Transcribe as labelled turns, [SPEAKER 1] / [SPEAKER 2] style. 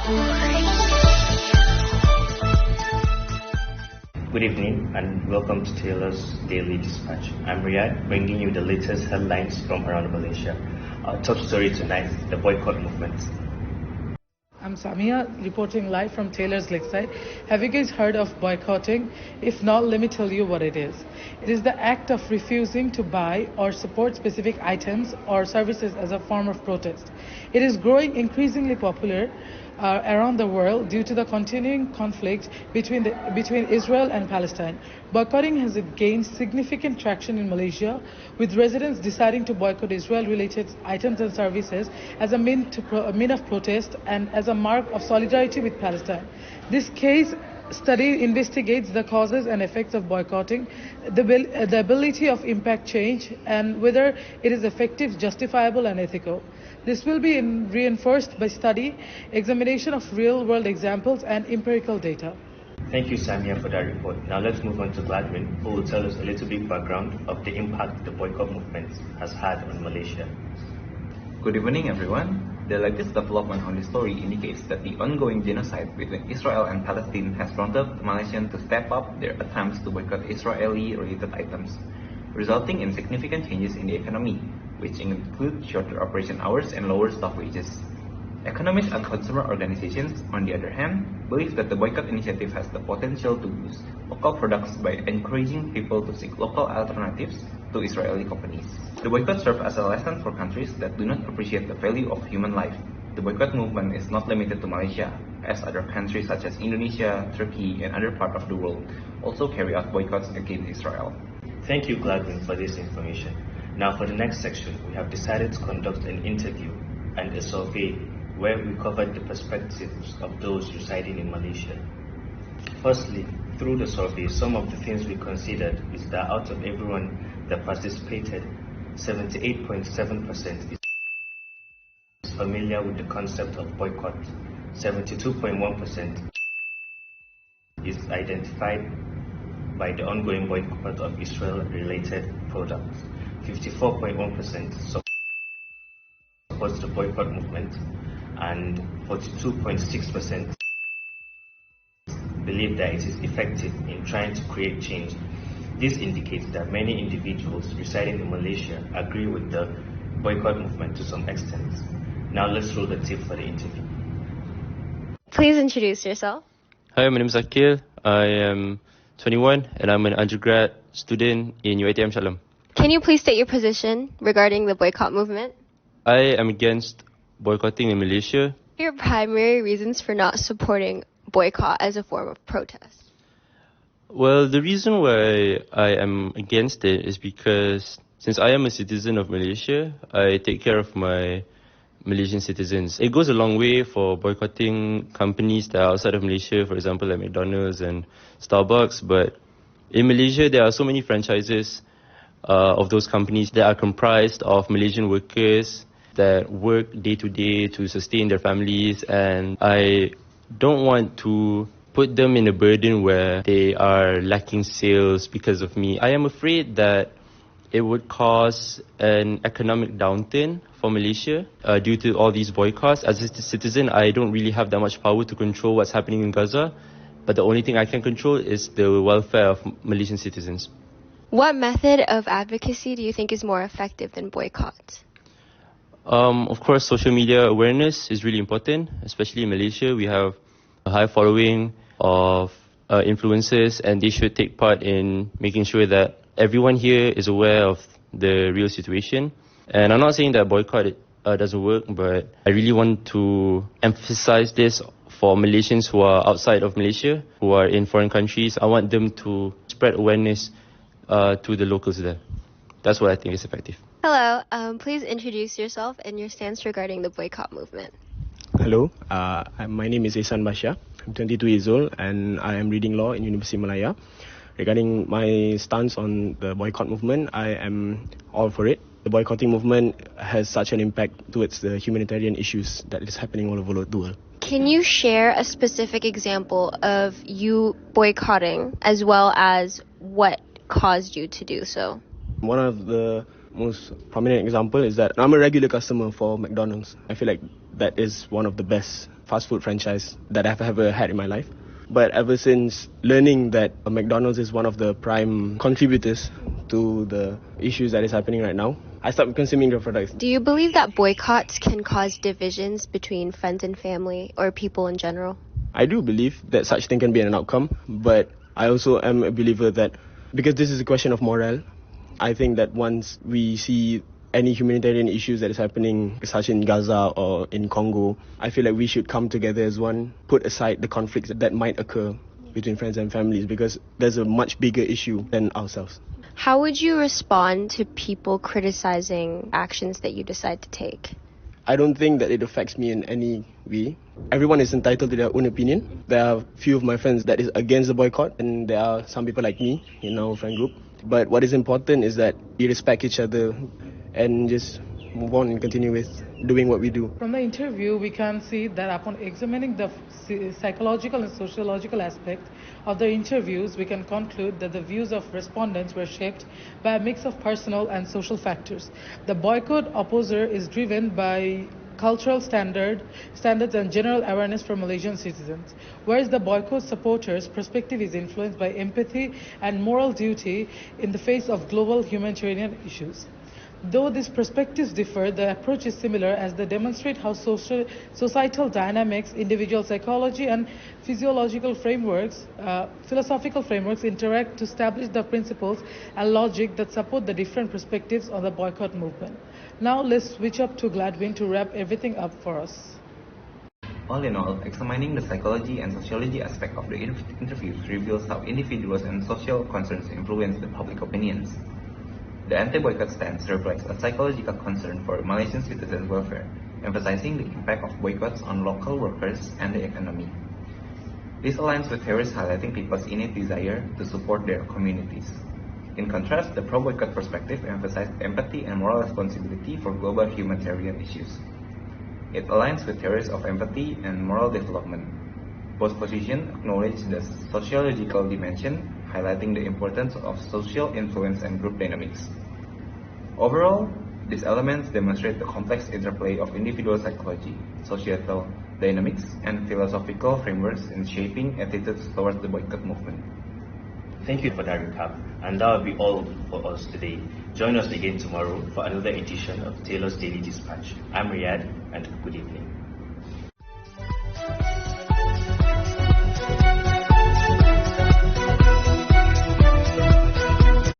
[SPEAKER 1] Good evening and welcome to Taylor's Daily Dispatch. I'm Riyad, bringing you the latest headlines from around Malaysia. Our top story tonight, the boycott movement.
[SPEAKER 2] I'm Samia, reporting live from Taylor's Lakeside. Have you guys heard of boycotting? If not, let me tell you what it is. It is the act of refusing to buy or support specific items or services as a form of protest. It is growing increasingly popular around the world due to the continuing conflict between Israel and Palestine. Boycotting has gained significant traction in Malaysia, with residents deciding to boycott Israel-related items and services as a mean of protest and as a mark of solidarity with Palestine. This case study investigates the causes and effects of boycotting, the ability of impact change, and whether it is effective, justifiable, and ethical. This will be reinforced by study, examination of real-world examples, and empirical data.
[SPEAKER 1] Thank you, Samia, for that report. Now let's move on to Gladwin, who will tell us a little bit background of the impact the boycott movement has had on Malaysia.
[SPEAKER 3] Good evening, everyone. The latest development on this story indicates that the ongoing genocide between Israel and Palestine has prompted Malaysians to step up their attempts to boycott Israeli-related items, resulting in significant changes in the economy, which include shorter operation hours and lower staff wages. Economist and consumer organizations, on the other hand, believe that the boycott initiative has the potential to boost local products by encouraging people to seek local alternatives to Israeli companies. The boycott serves as a lesson for countries that do not appreciate the value of human life. The boycott movement is not limited to Malaysia, as other countries such as Indonesia, Turkey, and other parts of the world also carry out boycotts against Israel.
[SPEAKER 1] Thank you, Gladwin, for this information. Now for the next section, we have decided to conduct an interview and a survey where we covered the perspectives of those residing in Malaysia. Firstly, through the survey, some of the things we considered is that out of everyone that participated, 78.7% is familiar with the concept of boycott, 72.1% is identified by the ongoing boycott of Israel-related products, 54.1% supports the boycott movement, and 42.6% believe that it is effective in trying to create change. This indicates that many individuals residing in Malaysia agree with the boycott movement to some extent. Now let's roll the tape for the interview.
[SPEAKER 4] Please introduce yourself.
[SPEAKER 5] Hi, my name is Akil. I am 21 and I'm an undergrad student in UiTM Shalom.
[SPEAKER 4] Can you please state your position regarding the boycott movement?
[SPEAKER 5] I am against boycotting in Malaysia.
[SPEAKER 4] Your primary reasons for not supporting boycott as a form of protest?
[SPEAKER 5] Well, the reason why I am against it is because since I am a citizen of Malaysia, I take care of my Malaysian citizens. It goes a long way for boycotting companies that are outside of Malaysia, for example, like McDonald's and Starbucks. But in Malaysia, there are so many franchises of those companies that are comprised of Malaysian workers that work day to day to sustain their families, and I don't want to put them in a burden where they are lacking sales because of me. I am afraid that it would cause an economic downturn for Malaysia due to all these boycotts. As a citizen, I don't really have that much power to control what's happening in Gaza, but the only thing I can control is the welfare of Malaysian citizens.
[SPEAKER 4] What method of advocacy do you think is more effective than boycotts?
[SPEAKER 5] Of course, social media awareness is really important, especially in Malaysia. We have a high following of influencers, and they should take part in making sure that everyone here is aware of the real situation. And I'm not saying that boycott doesn't work, but I really want to emphasize this for Malaysians who are outside of Malaysia, who are in foreign countries. I want them to spread awareness to the locals there. That's what I think is effective.
[SPEAKER 4] Hello, please introduce yourself and your stance regarding the boycott movement.
[SPEAKER 6] Hello, my name is Ihsan Basha. I'm 22 years old and I am reading law in University Malaya. Regarding my stance on the boycott movement, I am all for it. The boycotting movement has such an impact towards the humanitarian issues that is happening all over the world.
[SPEAKER 4] Can you share a specific example of you boycotting as well as what caused you to do so?
[SPEAKER 6] One of the most prominent example is that I'm a regular customer for McDonald's. I feel like that is one of the best fast food franchise that I've ever had in my life. But ever since learning that McDonald's is one of the prime contributors to the issues that is happening right now, I stopped consuming their products.
[SPEAKER 4] Do you believe that boycotts can cause divisions between friends and family or people in general?
[SPEAKER 6] I do believe that such thing can be an outcome, but I also am a believer that because this is a question of morale, I think that once we see any humanitarian issues that is happening, such in Gaza or in Congo, I feel like we should come together as one, put aside the conflicts that might occur between friends and families, because there's a much bigger issue than ourselves.
[SPEAKER 4] How would you respond to people criticizing actions that you decide to take?
[SPEAKER 6] I don't think that it affects me in any way. Everyone is entitled to their own opinion. There are few of my friends that is against the boycott, and there are some people like me in our friend group. But what is important is that we respect each other and just move on and continue with doing what we do.
[SPEAKER 2] From the interview, we can see that upon examining the psychological and sociological aspect of the interviews, we can conclude that the views of respondents were shaped by a mix of personal and social factors. The boycott opposer is driven by cultural standards and general awareness for Malaysian citizens, whereas the boycott supporters' perspective is influenced by empathy and moral duty in the face of global humanitarian issues. Though these perspectives differ, the approach is similar as they demonstrate how societal dynamics, individual psychology, and philosophical frameworks interact to establish the principles and logic that support the different perspectives on the boycott movement. Now let's switch up to Gladwin to wrap everything up for us.
[SPEAKER 3] All in all, examining the psychology and sociology aspect of the interviews reveals how individuals and social concerns influence the public opinions. The anti-boycott stance reflects a psychological concern for Malaysian citizens' welfare, emphasizing the impact of boycotts on local workers and the economy. This aligns with theories highlighting people's innate desire to support their communities. In contrast, the pro-boycott perspective emphasized empathy and moral responsibility for global humanitarian issues. It aligns with theories of empathy and moral development. Both positions acknowledge the sociological dimension, highlighting the importance of social influence and group dynamics. Overall, these elements demonstrate the complex interplay of individual psychology, societal dynamics, and philosophical frameworks in shaping attitudes towards the boycott movement.
[SPEAKER 1] Thank you for that recap, and that will be all for us today. Join us again tomorrow for another edition of Taylor's Daily Dispatch. I'm Riyadh, and good evening.